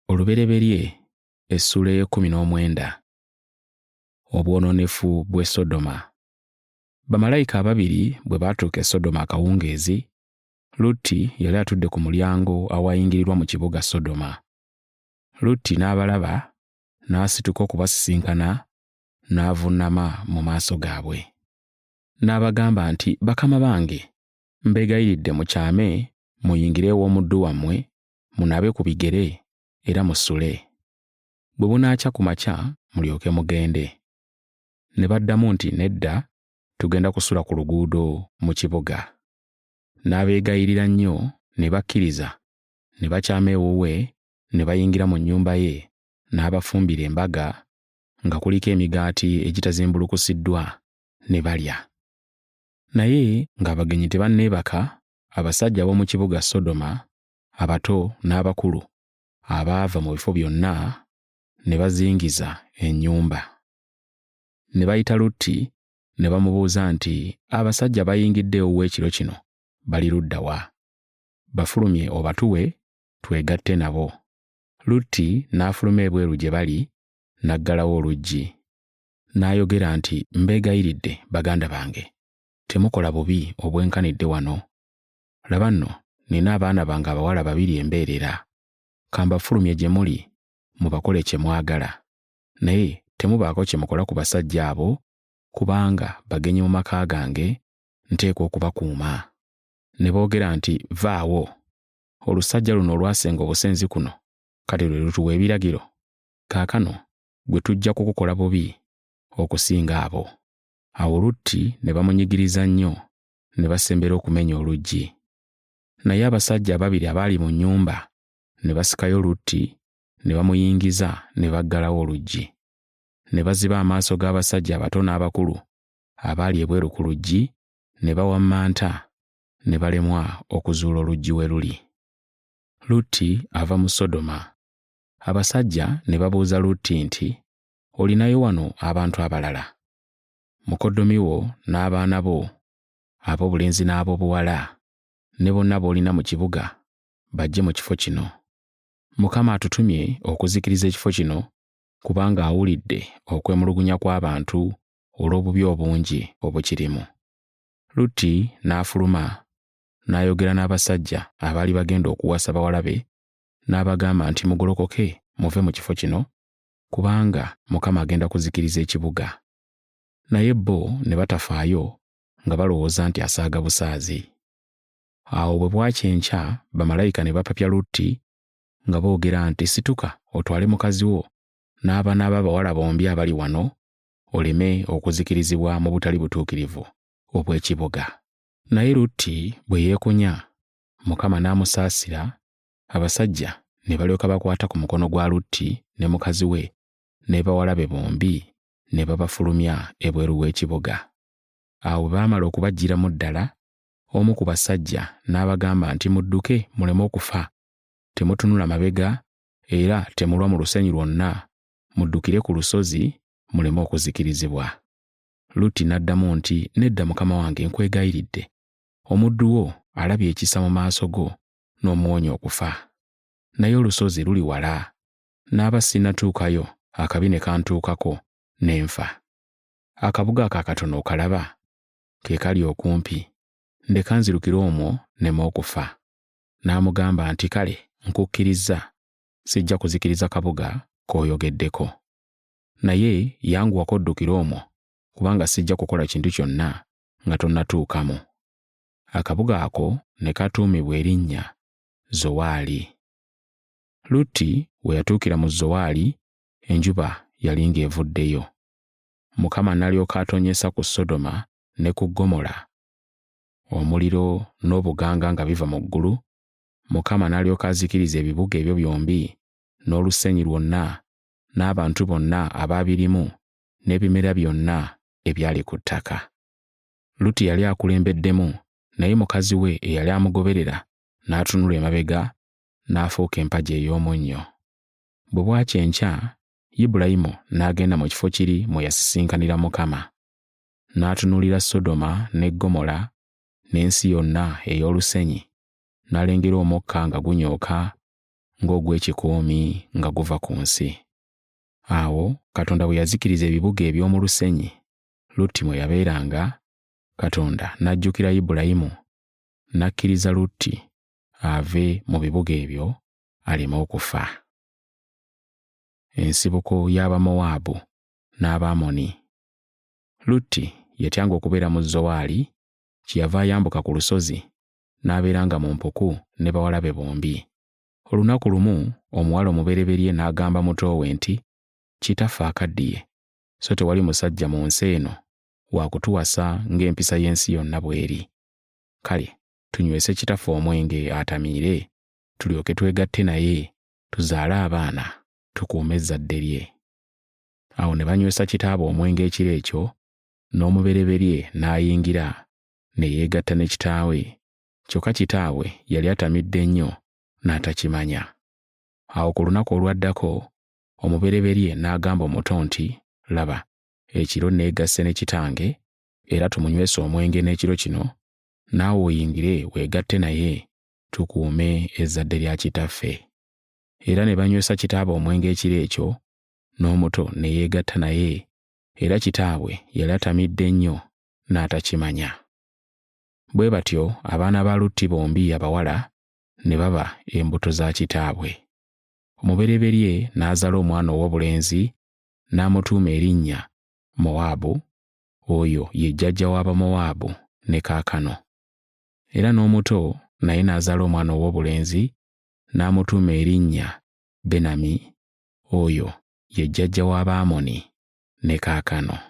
Olubereberye essula ey'e19. Obwononefu bw'e Sodoma. Bamalayika ababiri bwe baatuuka e Sodoma akawungeezi, Lutti yali atudde ku mulyango awayingirirwa mu kibuga Sodoma. Lutti n'abalaba, n'asituka okubasisinkana, n'avuunama mu maaso gaabwe. N'abagamba nti, "Bakama bange, mbeegayiridde mukyame muyingire ew'omuddu wammwe, munabe ku bigere era musule. Bwe bunaakya ku makya mulyoke mugende." Ne baddamu nti, "Nedda, tugenda kusula ku luguudo mu kibuga." N'abeegayirira nnyo, ne bakkiriza, ne bakyama ewuwe, ne bayingira mu nnyumba ye, n'abafumbira embaga nga kuliko emigaati egitazimbulukusiddwa, ne balya. Naye ng'abagenyi tebanneebaka, abasajja ab'omu kibuga Sodoma, abato n'abakulu, abaava mu bifo byonna, ne bazingiza ennyumba. Ne bayita Lutti ne bamubuuza nti, "Abasajja bayingidde ewuwe ekiro kino bali ludda wa? Bafulumye obatuwe twegatte nabo." Lutti n'afuluma ebweru gye bali, n'aggalawo oluggi. N'ayogera nti, "Mbeegayiridde baganda bange, temukola bubi obwenkanidde wano. Laba nno, nina abaana bange abawala babiri embeerera. Kambafulumye gye muli, mubakole kye mwagala. Naye temubaako kye mukola ku basajja abo, kubanga bagenyi mu maka gange, nteekwa okubakuuma." Ne boogera nti, "Vaawo, olusajja luno olwasenga obusenzi kuno, kale lwe lutuwa ebiragiro? Kaakano gwe tujja kukukola bubi okusinga abo." Awo Lutti ne bamunyigiriza nnyo, ne basembera okumenya oluggi. Naye abasajja ababiri abaali mu nnyumba ne basikayo Lutti, ne bamuyingiza, ne baggalawo oluggi. Ne baziba amaaso g'abasajja abato n'abakulu abaali ebweru ku luggi, ne bawammanta, ne balemwa okuzuula oluggi we luli. Lutti ava mu Sodoma. Abasajja ne babuuza Lutti nti, "Olinayo wano abantu abalala? Mukoddomi wo n'abaana bo ab'obulenzi n'ab'obuwala, ne bonna b'olina mu kibuga, bajje mu kifo kino. Mukama atutumye okuzikiriza ekifo kino, kubanga awulidde okwemulugunya kw'abantu olw'obubi obungi obukirimu." Lutti n'afuluma, n'ayogera n'abasajja abaali bagenda okuwasa bawala be, n'abagamba nti, "Mugolokoke muve mu kifo kino, kubanga Mukama agenda kuzikiriza ekibuga." Naye bo ne batafaayo, nga balowooza nti asaaga busaazi. Awo bwe bwakya enkya, bamalayika ne bapapya Lutti nga boogera nti, "Situka otwale mukazi wo n'abaana b'abawala bombi abali wano, oleme okuzikirizibwa mu butali butuukirivu obw'ekibuga." Naye Lutti bwe yeekunya, Mukama n'amusaasira, abasajja ne balyoka bakwata ku mukono gwa Lutti ne mukazi we ne bawala be bombi, ne babafulumya ebweru w'ekibuga. Awo bwe baamala okubaggyiramu ddala, omu ku basajja n'abagamba nti, "Mudduke muleme okufa. Temutunula mabega era temulwa mu lusenyi lwonna, muddukire ku lusozi muleme okuzikirizibwa." Lutti n'addamu nti, "Nedda mukama wange, nkwegayiridde. Omuddu wo alabye ekisa mu maaso go n'omuwonya okufa. Naye olusozi luli wala, n'aba sinnatuukayo akabi ne kantuukako ne nfa. Akabuga ako akatono okalaba? Ke kali okumpi. Ndeka nzirukire omwo nneme okufa." N'amugamba nti, "Kale, nkukkiriza, sijja kuzikiriza kabuga k'oyogeddeko. Naye yanguwako oddukire omwo, kubanga sijja kukola kintu kyonna nga tonnatuukamu." Akabuga ako ne katuumibwa erinnya Zowaali. Lutti we yatuukira mu Zowaali, enjuba yali ng'evuddeyo. Mukama n'alyoka atonnyesa ku Sodoma ne ku Ggomola omuliro n'obuganga nga biva mu ggulu. Mukama n'alyoka azikiriza ebibuga ebyo byombi n'olusenyi lwonna n'abantu bonna abaabirimu n'ebimera byonna ebyali ku ttaka. Lutti yali akulembeddemu, naye mukazi we eyali amugoberera n'atunula emabega, n'afuuka empagi ey'omunnyo. Bwe bwakya enkya, Ibulayimu n'agenda mu kifo kiri mwe yasisinkanira Mukama. N'atunuulira Sodoma ne Ggomola n'ensi yonna ey'olusenyi, n'alengera omukka nga gunyooka ng'ogw'ekikoomi nga guva ku nsi. Awo Katonda bwe yazikiriza ebibuga eby'omu lusenyi Lutti mwe yabeeranga, Katonda n'ajjukira Ibulayimu, n'akkiriza Lutti ave mu bibuga ebyo aleme okufa. Ensibuko y'Abamowaabu n'Abamoni. Lutti yatyanga okubeera mu Zowaali, kyeyava ayambuka ku lusozi n'abeeranga mu mpuku ne bawala be bombi. Olunaku lumu omuwala omubereberye n'agamba muto we nti, "Kitaffe akaddiye, so tewali musajja mu nsi eno wa kutuwasa ng'empisa y'ensi yonna bw'eri. Kale tunywese kitaffe omwenge atamiire, tulyoke twegatte naye, tuzaale abaana, tukuume ezzadde lye." Awo ne banywesa kitaabwe omwenge ekiro ekyo, n'omubereberye n'ayingira ne yeegatta ne kitaawe, kyokka kitaawe yali atamidde nnyo n'atakimanya. Awo ku lunaku olwaddako omubereberye n'agamba omuto nti, "Laba, ekiro neegasse ne kitange, era tumunywese omwenge n'ekiro kino, naawe oyingire weegatte naye, tukuume ezzadde lya kitaffe." Era ne banywesa kitaabwe omwenge ekiro ekyo, n'omuto ne yeegatta naye, era kitaabwe yali atamidde nnyo n'atakimanya. Bwe batyo abaana ba Lutti bombi abawala ne baba embuto za kitaabwe. Omubereberye n'azaala omwana ow'obulenzi n'amutuuma erinnya Mowaabu, oyo ye jjajja w'Abamowaabu ne kaakano. Era n'omuto naye n'azaala omwana ow'obulenzi n'amutuuma erinnya Benami, oyo ye jjajja w'Abamoni ne kaakano.